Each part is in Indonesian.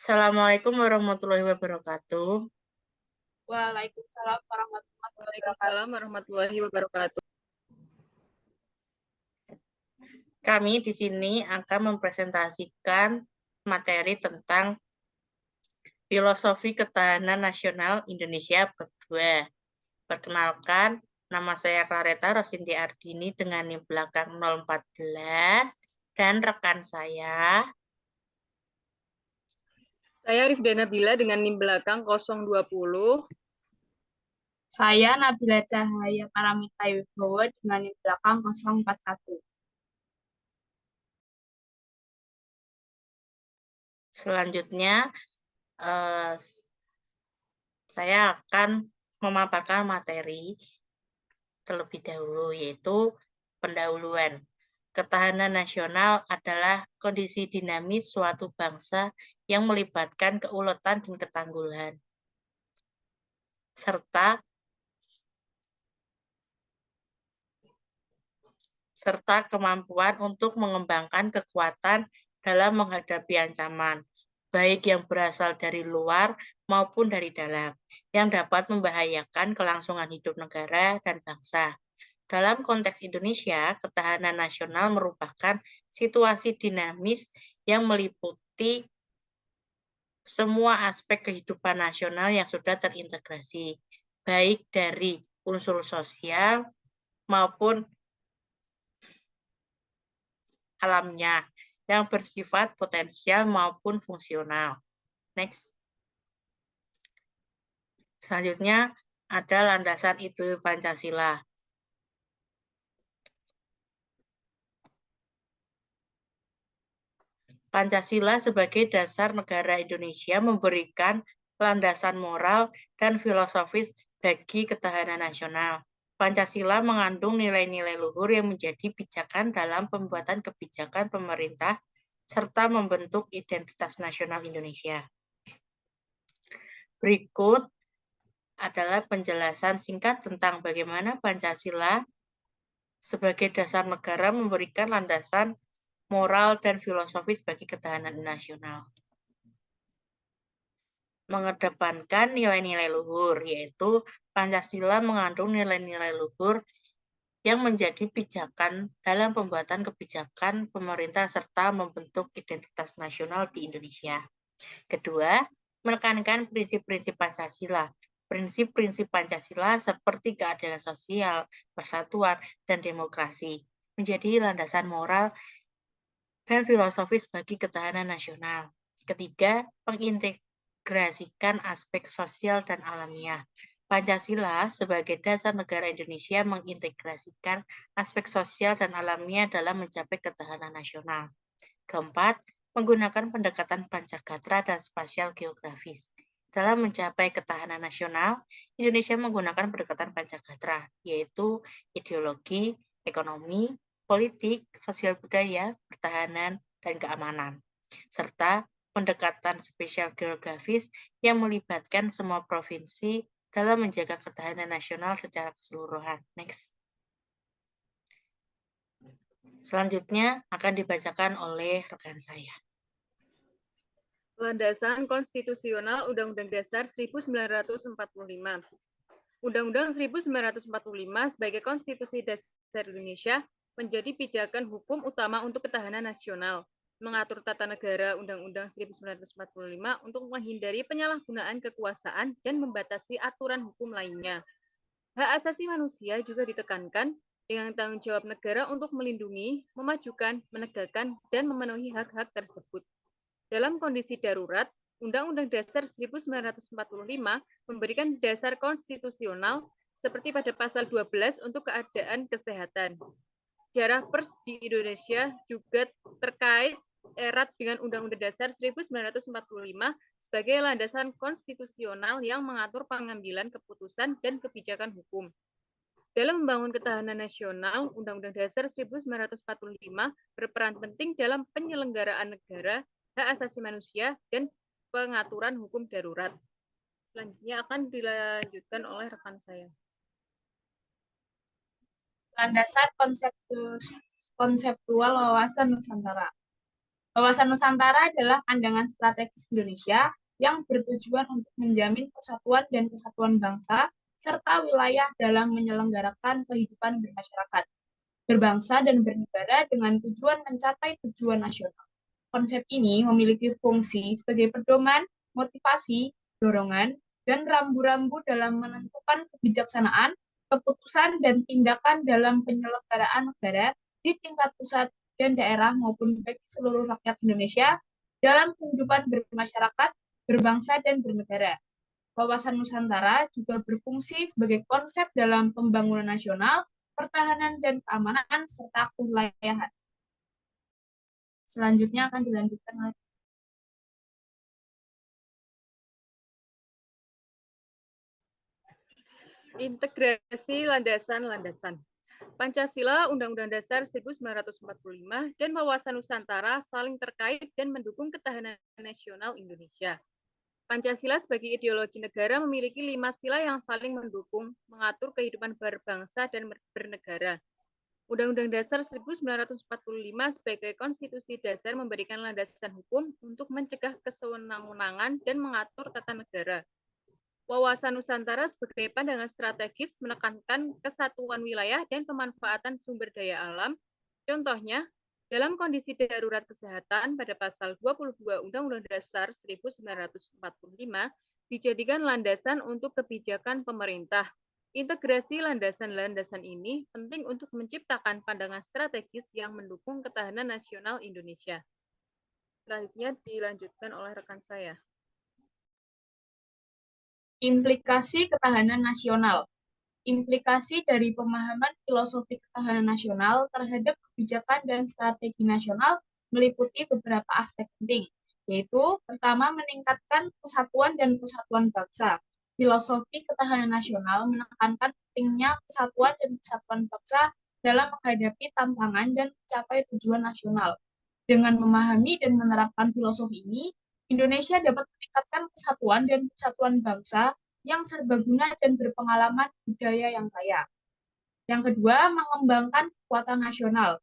Assalamualaikum warahmatullahi wabarakatuh. Waalaikumsalam warahmatullahi wabarakatuh. Waalaikumsalam warahmatullahi wabarakatuh. Kami di sini akan mempresentasikan materi tentang Filosofi Ketahanan Nasional Indonesia Bab 2. Perkenalkan, nama saya Clareta Rosinti Ardini dengan NIM belakang 014 dan rekan saya. Saya Rifdana Bila dengan NIM belakang 020. Saya Nabila Cahaya Paramita Wibowo dengan NIM belakang 041. Selanjutnya, saya akan memaparkan materi terlebih dahulu, yaitu pendahuluan. Ketahanan nasional adalah kondisi dinamis suatu bangsa yang melibatkan keuletan dan ketangguhan, serta kemampuan untuk mengembangkan kekuatan dalam menghadapi ancaman, baik yang berasal dari luar maupun dari dalam, yang dapat membahayakan kelangsungan hidup negara dan bangsa. Dalam konteks Indonesia, ketahanan nasional merupakan situasi dinamis yang meliputi semua aspek kehidupan nasional yang sudah terintegrasi, baik dari unsur sosial maupun alamnya, yang bersifat potensial maupun fungsional. Next. Selanjutnya ada landasan ide Pancasila. Pancasila sebagai dasar negara Indonesia memberikan landasan moral dan filosofis bagi ketahanan nasional. Pancasila mengandung nilai-nilai luhur yang menjadi pijakan dalam pembuatan kebijakan pemerintah serta membentuk identitas nasional Indonesia. Berikut adalah penjelasan singkat tentang bagaimana Pancasila sebagai dasar negara memberikan landasan moral dan filosofis bagi ketahanan nasional. Mengedepankan nilai-nilai luhur, yaitu Pancasila mengandung nilai-nilai luhur yang menjadi pijakan dalam pembuatan kebijakan pemerintah serta membentuk identitas nasional di Indonesia. Kedua, menekankan prinsip-prinsip Pancasila. Prinsip-prinsip Pancasila seperti keadilan sosial, persatuan, dan demokrasi menjadi landasan moral dan filosofis bagi ketahanan nasional. Ketiga, mengintegrasikan aspek sosial dan alamiah. Pancasila sebagai dasar negara Indonesia mengintegrasikan aspek sosial dan alamiah dalam mencapai ketahanan nasional. Keempat, menggunakan pendekatan pancagatra dan spasial geografis. Dalam mencapai ketahanan nasional, Indonesia menggunakan pendekatan pancagatra, yaitu ideologi, ekonomi, politik, sosial budaya, pertahanan, dan keamanan, serta pendekatan spesial geografis yang melibatkan semua provinsi dalam menjaga ketahanan nasional secara keseluruhan. Next. Selanjutnya akan dibacakan oleh rekan saya. Landasan konstitusional Undang-Undang Dasar 1945. Undang-Undang 1945 sebagai konstitusi dasar Indonesia menjadi pijakan hukum utama untuk ketahanan nasional, mengatur tata negara Undang-Undang 1945 untuk menghindari penyalahgunaan kekuasaan dan membatasi aturan hukum lainnya. Hak asasi manusia juga ditekankan dengan tanggung jawab negara untuk melindungi, memajukan, menegakkan, dan memenuhi hak-hak tersebut. Dalam kondisi darurat, Undang-Undang Dasar 1945 memberikan dasar konstitusional seperti pada pasal 12 untuk keadaan kesehatan. Sejarah pers di Indonesia juga terkait erat dengan Undang-Undang Dasar 1945 sebagai landasan konstitusional yang mengatur pengambilan keputusan dan kebijakan hukum. Dalam membangun ketahanan nasional, Undang-Undang Dasar 1945 berperan penting dalam penyelenggaraan negara, hak asasi manusia, dan pengaturan hukum darurat. Selanjutnya akan dilanjutkan oleh rekan saya. Landasan konseptual wawasan Nusantara. Wawasan Nusantara adalah pandangan strategis Indonesia yang bertujuan untuk menjamin persatuan dan kesatuan bangsa serta wilayah dalam menyelenggarakan kehidupan bermasyarakat, berbangsa dan bernegara dengan tujuan mencapai tujuan nasional. Konsep ini memiliki fungsi sebagai pedoman, motivasi, dorongan, dan rambu-rambu dalam menentukan kebijaksanaan, keputusan, dan tindakan dalam penyelenggaraan negara di tingkat pusat dan daerah maupun bagi seluruh rakyat Indonesia dalam kehidupan bermasyarakat, berbangsa, dan bernegara. Wawasan Nusantara juga berfungsi sebagai konsep dalam pembangunan nasional, pertahanan dan keamanan, serta kewilayahan. Selanjutnya akan dilanjutkan oleh Integrasi landasan-landasan. Pancasila, Undang-Undang Dasar 1945, dan Wawasan Nusantara saling terkait dan mendukung ketahanan nasional Indonesia. Pancasila sebagai ideologi negara memiliki 5 sila yang saling mendukung, mengatur kehidupan berbangsa dan bernegara. Undang-Undang Dasar 1945 sebagai konstitusi dasar memberikan landasan hukum untuk mencegah kesewenang-wenangan dan mengatur tata negara. Wawasan Nusantara sebagai pandangan strategis menekankan kesatuan wilayah dan pemanfaatan sumber daya alam. Contohnya, dalam kondisi darurat kesehatan pada pasal 22 Undang-Undang Dasar 1945 dijadikan landasan untuk kebijakan pemerintah. Integrasi landasan-landasan ini penting untuk menciptakan pandangan strategis yang mendukung ketahanan nasional Indonesia. Selanjutnya dilanjutkan oleh rekan saya. implikasi ketahanan nasional. Implikasi dari pemahaman filosofi ketahanan nasional terhadap kebijakan dan strategi nasional meliputi beberapa aspek penting, yaitu pertama meningkatkan kesatuan dan kesatuan bangsa. Filosofi ketahanan nasional menekankan pentingnya kesatuan dan kesatuan bangsa dalam menghadapi tantangan dan mencapai tujuan nasional. Dengan memahami dan menerapkan filosofi ini, Indonesia dapat meningkatkan kesatuan dan kesatuan bangsa yang serbaguna dan berpengalaman budaya yang kaya. Yang kedua, mengembangkan kekuatan nasional.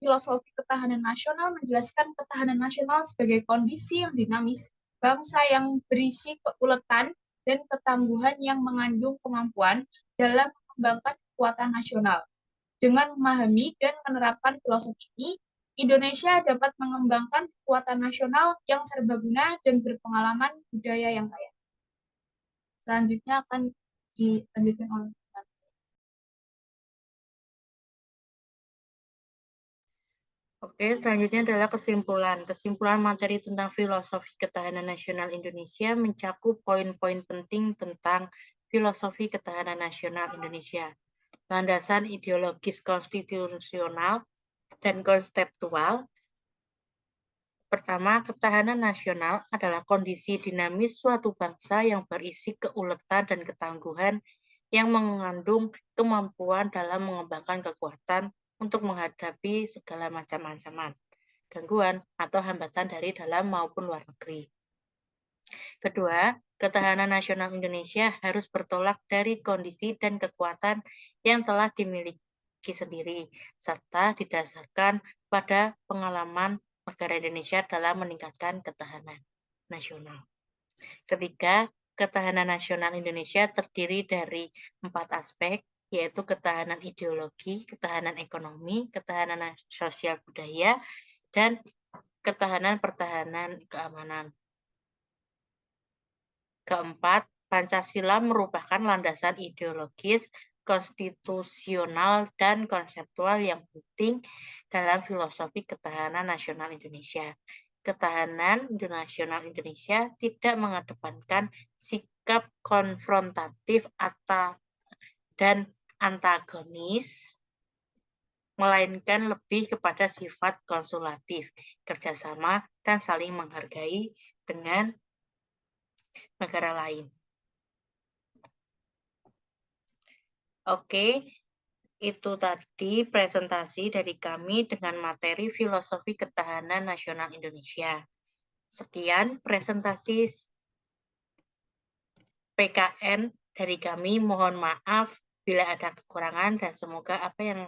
Filosofi ketahanan nasional menjelaskan ketahanan nasional sebagai kondisi yang dinamis, bangsa yang berisi keuletan dan ketangguhan yang mengandung kemampuan dalam mengembangkan kekuatan nasional. Dengan memahami dan menerapkan filosofi ini, Indonesia dapat mengembangkan kekuatan nasional yang serbaguna dan berpengalaman budaya yang kaya. Selanjutnya akan dilanjutkan oleh Oke, selanjutnya adalah kesimpulan. Kesimpulan materi tentang filosofi ketahanan nasional Indonesia mencakup poin-poin penting tentang filosofi ketahanan nasional Indonesia. Landasan ideologis konstitusional dan konseptual. Pertama, ketahanan nasional adalah kondisi dinamis suatu bangsa yang berisi keuletan dan ketangguhan yang mengandung kemampuan dalam mengembangkan kekuatan untuk menghadapi segala macam ancaman, gangguan, atau hambatan dari dalam maupun luar negeri. Kedua, ketahanan nasional Indonesia harus bertolak dari kondisi dan kekuatan yang telah dimiliki sendiri, serta didasarkan pada pengalaman negara Indonesia dalam meningkatkan ketahanan nasional. Ketiga, ketahanan nasional Indonesia terdiri dari 4 aspek, yaitu ketahanan ideologi, ketahanan ekonomi, ketahanan sosial budaya, dan ketahanan pertahanan keamanan. Keempat, Pancasila merupakan landasan ideologis, konstitusional, dan konseptual yang penting dalam filosofi ketahanan nasional Indonesia. Ketahanan nasional Indonesia tidak mengedepankan sikap konfrontatif dan antagonis, melainkan lebih kepada sifat konsulatif, kerjasama, dan saling menghargai dengan negara lain. Oke, itu tadi presentasi dari kami dengan materi filosofi ketahanan nasional Indonesia. Sekian presentasi PKN dari kami. Mohon maaf bila ada kekurangan dan semoga apa yang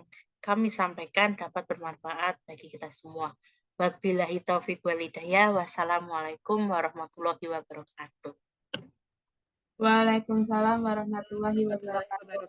kami sampaikan dapat bermanfaat bagi kita semua. Wabillahi taufiq wal hidayah. Wassalamualaikum warahmatullahi wabarakatuh. Waalaikumsalam warahmatullahi wabarakatuh. Warahmatullahi wabarakatuh.